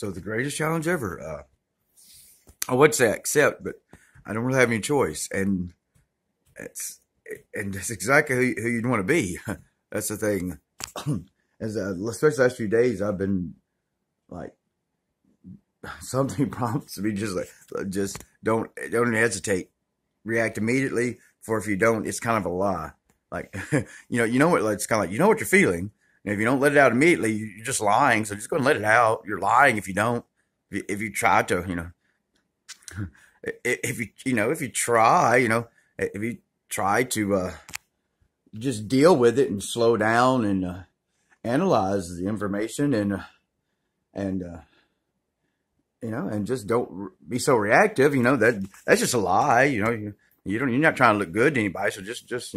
So the greatest challenge ever. I would say accept, but I don't really have any choice, and it's that's exactly who you'd want to be. That's the thing. As especially the last few days, I've been like something prompts me just don't hesitate, react immediately. For if you don't, it's kind of a lie. Like you know what? It's kind of like you know what you're feeling, and if you don't let it out immediately, you're just lying. So just go and let it out. You're lying if you don't. If you try to, if you try, if you try to just deal with it and slow down and analyze the information and and just don't be so reactive. That's just a lie. You're not trying to look good to anybody. So just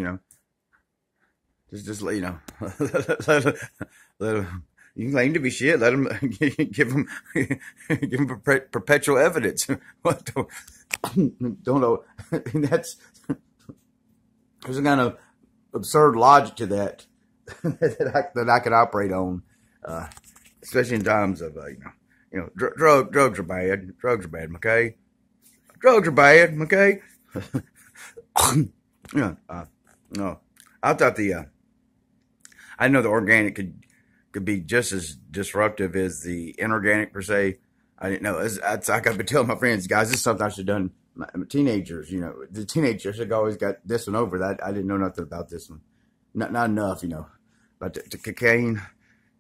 let them. You claim to be shit. Let them give them perpetual evidence. What don't know. There's a kind of absurd logic to that that I could operate on, especially in times of drugs are bad. Drugs are bad, McKay. Drugs are bad, McKay. No, I thought I know the organic could be just as disruptive as the inorganic per se. I didn't know. It's like I've been telling my friends, guys, this is something I should have done. My teenagers, the teenagers have always got this one over that. I didn't know nothing about this one. Not enough, about the cocaine,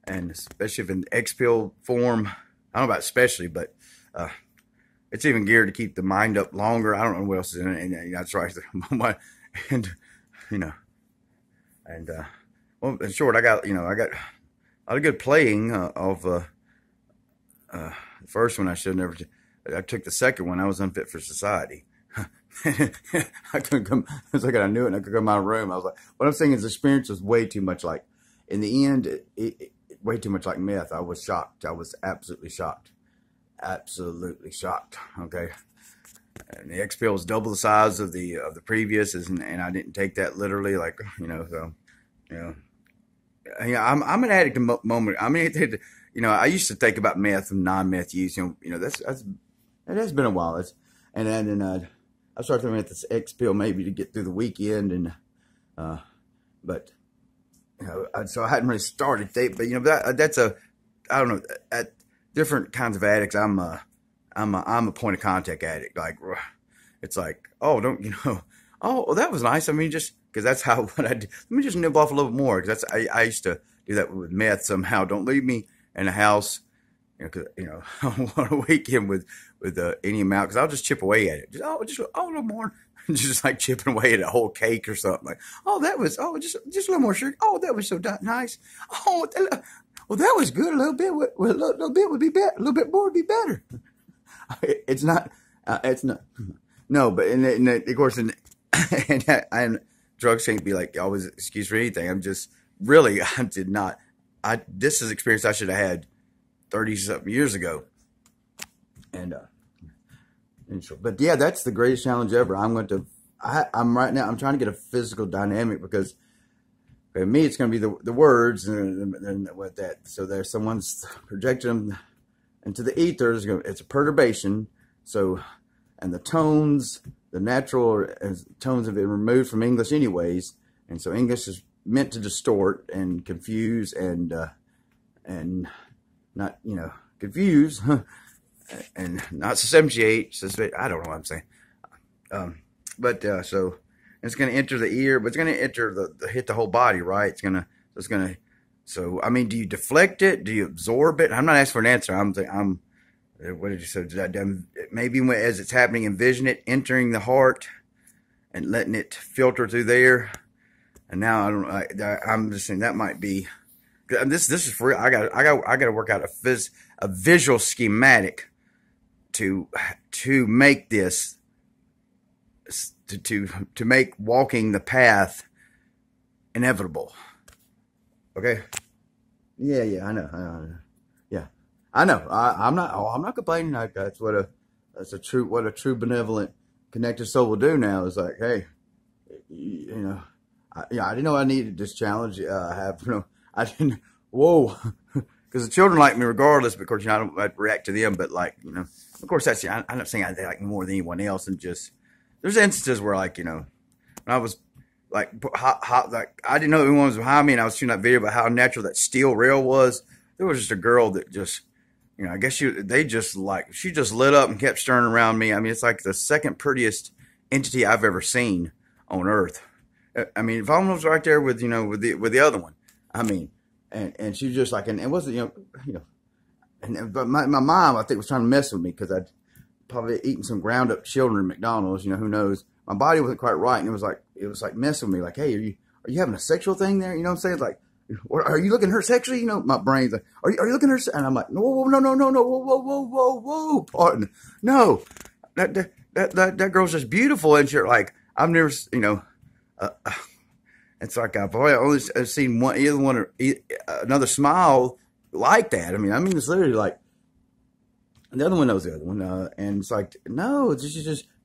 and especially if in X pill form. I don't know about especially, but it's even geared to keep the mind up longer. I don't know what else is in it, and that's right. Well, in short, I got a lot of good playing of the first one. I should never. I took the second one. I was unfit for society. I couldn't come. It's like I knew it, and I could come out of the room. I was like, what I'm saying is, the experience was way too much like. In the end, it way too much like meth. I was shocked. I was absolutely shocked. Absolutely shocked. Okay. And the X pill was double the size of the previous, and I didn't take that literally. Like so I'm an addict at the moment. I mean, I used to think about meth and non-meth use. It has been a while. I started thinking about this X pill maybe to get through the weekend, but so I hadn't really started. But that's I don't know. At different kinds of addicts, I'm a point of contact addict. Like it's like, oh, don't oh, well, that was nice. I mean, just because that's what I do. Let me just nibble off a little bit more, because I used to do that with meth somehow. Don't leave me in the house, because on a weekend with any amount, because I'll just chip away at it. Just a little more, just like chipping away at a whole cake or something. Like, just a little more sugar. Oh, that was so nice. Oh, well, that was good. A little bit, a little bit would be better. A little bit more would be better. It's not. No, but of course, and drugs can't be like always an excuse for anything. I'm just really, I did not. This is an experience I should have had 30-something years ago. But yeah, that's the greatest challenge ever. I'm right now. I'm trying to get a physical dynamic, because for me, it's going to be the words and with that. So there's someone's projecting them into the ether. It's a perturbation. So, and the tones, the natural tones have been removed from English anyways. And so English is meant to distort and confuse and not, confuse and not substantiate. I don't know what I'm saying. So it's going to enter the ear, but it's going to enter hit the whole body, right? So I mean, do you deflect it? Do you absorb it? I'm not asking for an answer. What did you say? Maybe as it's happening, envision it entering the heart and letting it filter through there. And now I'm just saying that might be, this is for real. I got to work out a visual schematic to make this, to make walking the path inevitable. Okay. Yeah, I know. Yeah, I know. I'm not complaining. That's what a true benevolent connected soul will do now. Is like, hey, I didn't know I needed this challenge. I didn't. Whoa, because the children like me regardless. Because I don't I'd react to them, but like of course I'm not saying I like me more than anyone else, and just there's instances where like when I was like like I didn't know anyone was behind me, and I was shooting that video about how natural that steel rail was. There was just a girl that just I guess she just lit up and kept stirring around me. I mean, it's like the second prettiest entity I've ever seen on Earth. I mean, if I was right there with with the other one, I mean, and she was just like, and it wasn't but my mom I think was trying to mess with me because I'd probably eaten some ground up children at McDonald's. Who knows? My body wasn't quite right, and it was like messing with me. Like, hey, are you having a sexual thing there? You know what I'm saying? It's like, are you looking at her sexually? My brain's like, are you looking at her? And I'm like, no, no, no, no, no, whoa, partner, no, that girl's just beautiful, and you're like, I've never, it's like I've only seen another smile like that. I mean, it's literally like the other one knows the other one, and it's like, no, it's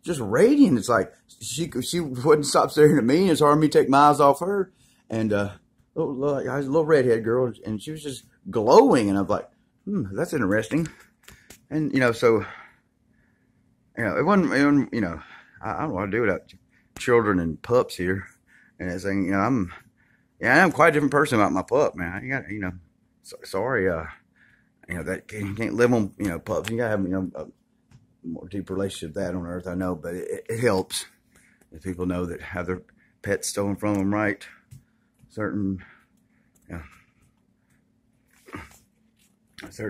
just radiant. It's like she wouldn't stop staring at me, and it's hard for me to take my eyes off her, and I was a little redhead girl, and she was just glowing, and I'm like, that's interesting. And so it wasn't I don't want to do without children and pups here and everything. I'm quite a different person about my pup, man. You got sorry, that you can't live on pups. You gotta have a more deep relationship with that on Earth. I know, but it helps if people know that have their pets stolen from them, right? Certain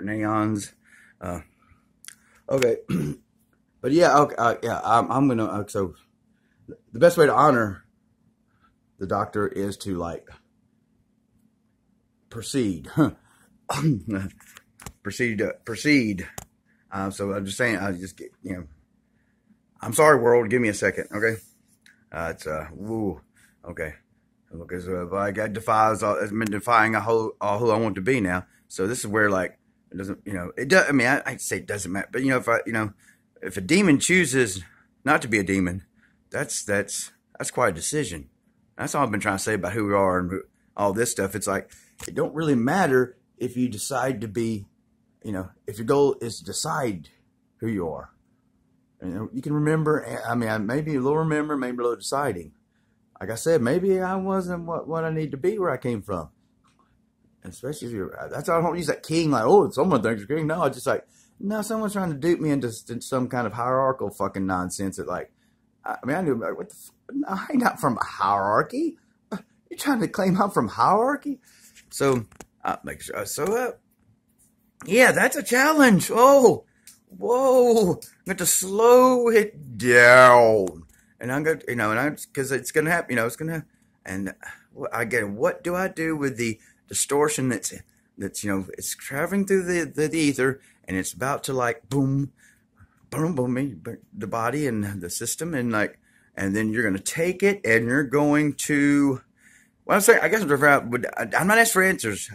aeons. Okay, but yeah, okay, yeah. I'm gonna. So the best way to honor the doctor is to like proceed. proceed. So I'm just saying. I just get I'm sorry, world. Give me a second, okay? It's woo. Okay. Because if I got I've been defying all who I want to be now. So this is where like it doesn't, it does. I mean, I'd say it doesn't matter, but if a demon chooses not to be a demon, that's quite a decision. That's all I've been trying to say about who we are and all this stuff. It's like it don't really matter if you decide to be, if your goal is to decide who you are. You can remember. I mean, maybe a little remember, maybe a little deciding. Like I said, maybe I wasn't what I need to be where I came from. And especially if that's why I don't use that king, like, oh, someone thinks you're king. No, it's just like, no, someone's trying to dupe me into some kind of hierarchical fucking nonsense that like, I mean, I knew, what the I'm not from a hierarchy. You're trying to claim I'm from hierarchy? So, make sure, yeah, that's a challenge. Oh, whoa, I'm going to slow it down. And I'm going to, because it's going to happen, it's going to, and again, what do I do with the distortion that's it's traveling through the ether, and it's about to like, boom, boom, boom, the body and the system, and like, and then you're going to take it, and you're going to, well, I'm saying, I guess I'm not asking for answers.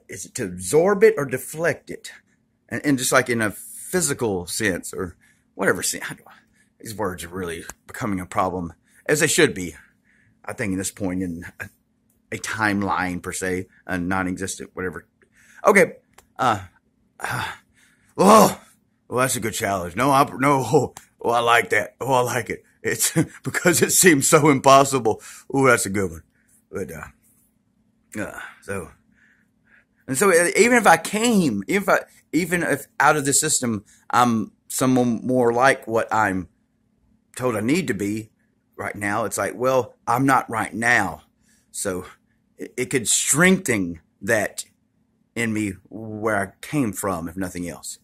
Is it to absorb it or deflect it? And just like in a physical sense or whatever sense. These words are really becoming a problem, as they should be, I think, at this point in a timeline, per se, a non-existent, whatever. Okay. Well, that's a good challenge. No, oh, I like that. Oh, I like it. It's because it seems so impossible. Oh, that's a good one. But, so even if out of the system, I'm someone more like what I'm told I need to be right now, it's like, well, I'm not right now. So it could strengthen that in me where I came from, if nothing else.